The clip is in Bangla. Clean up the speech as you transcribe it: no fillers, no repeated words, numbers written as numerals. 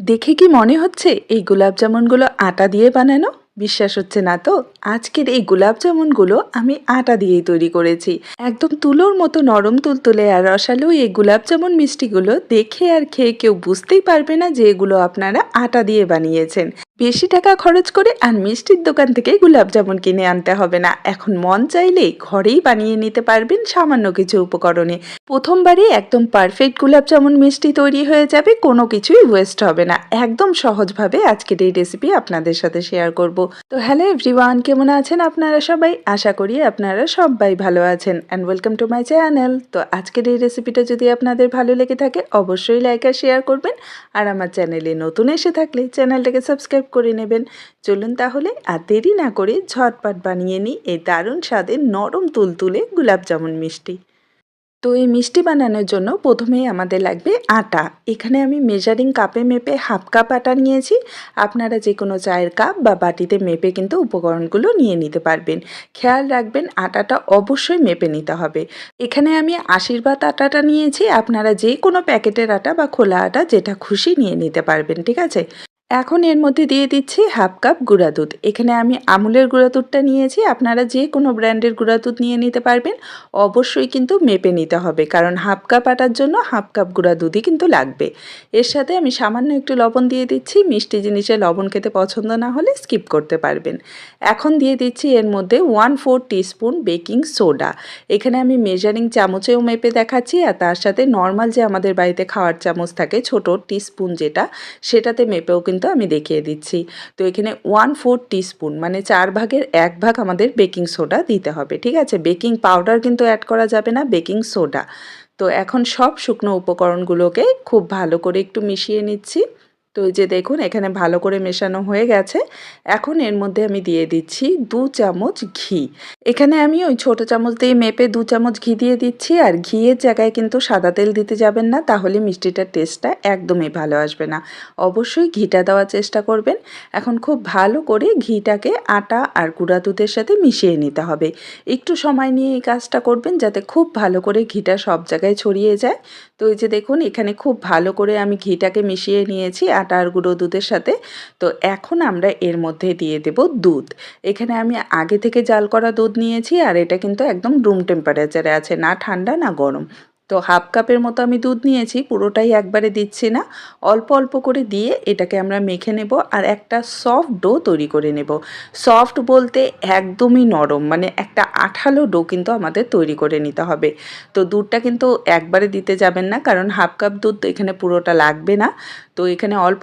দেখে কি মনে হচ্ছে এই গোলাপ জামুনগুলো আটা দিয়ে বানানো? বিশ্বাস হচ্ছে না তো? আজকের এই গোলাপ জামুনগুলো আমি আটা দিয়েই তৈরি করেছি। একদম তুলোর মতো নরম তুলতুলে আর রসালো এই গোলাপ জামুন মিষ্টিগুলো দেখে আর খেয়ে কেউ বুঝতেই পারবে না যে এগুলো আপনারা আটা দিয়ে বানিয়েছেন। বেশি টাকা খরচ করে আর মিষ্টির দোকান থেকে গোলাপ জামুন কিনে আনতে হবে না। এখন মন চাইলেই ঘরেই বানিয়ে নিতে পারবেন সামান্য কিছু উপকরণে। প্রথমবারই একদম পারফেক্ট গোলাপ জামুন মিষ্টি তৈরি হয়ে যাবে, কোনো কিছুই ওয়েস্ট হবে না। একদম সহজভাবে আজকের এই রেসিপি আপনাদের সাথে শেয়ার করব। তো হ্যালো এভরিওয়ান, কেমন আছেন আপনারা সবাই? আশা করি আপনারা সবাই ভালো আছেন and welcome to my channel. তো আজকের এই রেসিপিটা যদি আপনাদের ভালো লেগে থাকে অবশ্যই লাইক আর শেয়ার করবেন, আর আমার চ্যানেলে নতুন এসে থাকলে চ্যানেলটাকে সাবস্ক্রাইব করে নেবেন। চলুন তাহলে আর দেরি না করে ঝটপট বানিয়ে নিই এই দারুণ স্বাদের নরম তুলতুলে গোলাপ জামুন মিষ্টি। তো এই মিষ্টি বানানোর জন্য প্রথমেই আমাদের লাগবে আটা। এখানে আমি মেজারিং কাপে মেপে হাফ কাপ আটা নিয়েছি। আপনারা যে কোনো চায়ের কাপ বা বাটিতে মেপে কিন্তু উপকরণগুলো নিয়ে নিতে পারবেন। খেয়াল রাখবেন আটাটা অবশ্যই মেপে নিতে হবে। এখানে আমি আশীর্বাদ আটাটা নিয়েছি, আপনারা যে কোনো প্যাকেটের আটা বা খোলা আটা যেটা খুশি নিয়ে নিতে পারবেন, ঠিক আছে? এখন এর মধ্যে দিয়ে দিচ্ছি হাফ কাপ গুঁড়া দুধ। এখানে আমি আমুলের গুঁড়া দুধটা নিয়েছি, আপনারা যে কোনো ব্র্যান্ডের গুঁড়া দুধ নিয়ে নিতে পারবেন। অবশ্যই কিন্তু মেপে নিতে হবে, কারণ হাফ কাপ আটার জন্য হাফ কাপ গুঁড়া দুধই কিন্তু লাগবে। এর সাথে আমি সামান্য একটু লবণ দিয়ে দিচ্ছি, মিষ্টি জিনিসে লবণ খেতে পছন্দ না হলে স্কিপ করতে পারবেন। এখন দিয়ে দিচ্ছি এর মধ্যে 1/4 টিস্পুন বেকিং সোডা। এখানে আমি মেজারিং চামচেও মেপে দেখাচ্ছি, আর তার সাথে নর্মাল যে আমাদের বাড়িতে খাওয়ার চামচ থাকে ছোট টিস্পুন যেটা, সেটাতে মেপেও কিন্তু আমি দেখিয়ে দিচ্ছি। তো এখানে 1/4 টিস্পুন মানে 4 ভাগের 1 ভাগ আমাদের বেকিং সোডা দিতে হবে, ঠিক আছে? বেকিং পাউডার কিন্তু অ্যাড করা যাবে না, বেকিং সোডা। তো এখন সব শুকনো উপকরণগুলোকে খুব ভালো করে একটু মিশিয়ে নিচ্ছি। তো এই যে দেখুন এখানে ভালো করে মেশানো হয়ে গেছে। এখন এর মধ্যে আমি দিয়ে দিচ্ছি 2 চামচ ঘি। এখানে আমি ওই ছোট চামচ দিয়ে মেপে 2 চামচ ঘি দিয়ে দিচ্ছি, আর ঘিয়ের জায়গায় কিন্তু সাদা তেল দিতে যাবেন না, তাহলে মিষ্টিটার টেস্টটা একদমই ভালো আসবে না। অবশ্যই ঘিটা দেওয়ার চেষ্টা করবেন। এখন খুব ভালো করে ঘিটাকে আটা আর গুঁড়া দুধের সাথে মিশিয়ে নিতে হবে। একটু সময় নিয়ে এই কাজটা করবেন যাতে খুব ভালো করে ঘিটা সব জায়গায় ছড়িয়ে যায়। তো এই যে দেখুন এখানে খুব ভালো করে আমি ঘিটাকে মিশিয়ে নিয়েছি আটা আর গুঁড়ো দুধের সাথে। তো এখন আমরা এর মধ্যে দিয়ে দেব দুধ। এখানে আমি আগে থেকে জাল করা দুধ নিয়েছি, আর এটা কিন্তু একদম রুম টেম্পারেচারে আছে, না ঠান্ডা না গরম। তো হাফ কাপের মতো আমি দুধ নিয়েছি, পুরোটাই একবারে দিচ্ছি না, অল্প অল্প করে দিয়ে এটাকে আমরা মেখে নেব আর একটা সফট ডো তৈরি করে নেব। সফট বলতে একদমই নরম, মানে একটা আঠালো ডো কিন্তু আমাদের তৈরি করে নিতে হবে। তো দুধটা কিন্তু একবারে দিতে যাবেন না, কারণ হাফ কাপ দুধ এখানে পুরোটা লাগবে না। তো এখানে অল্প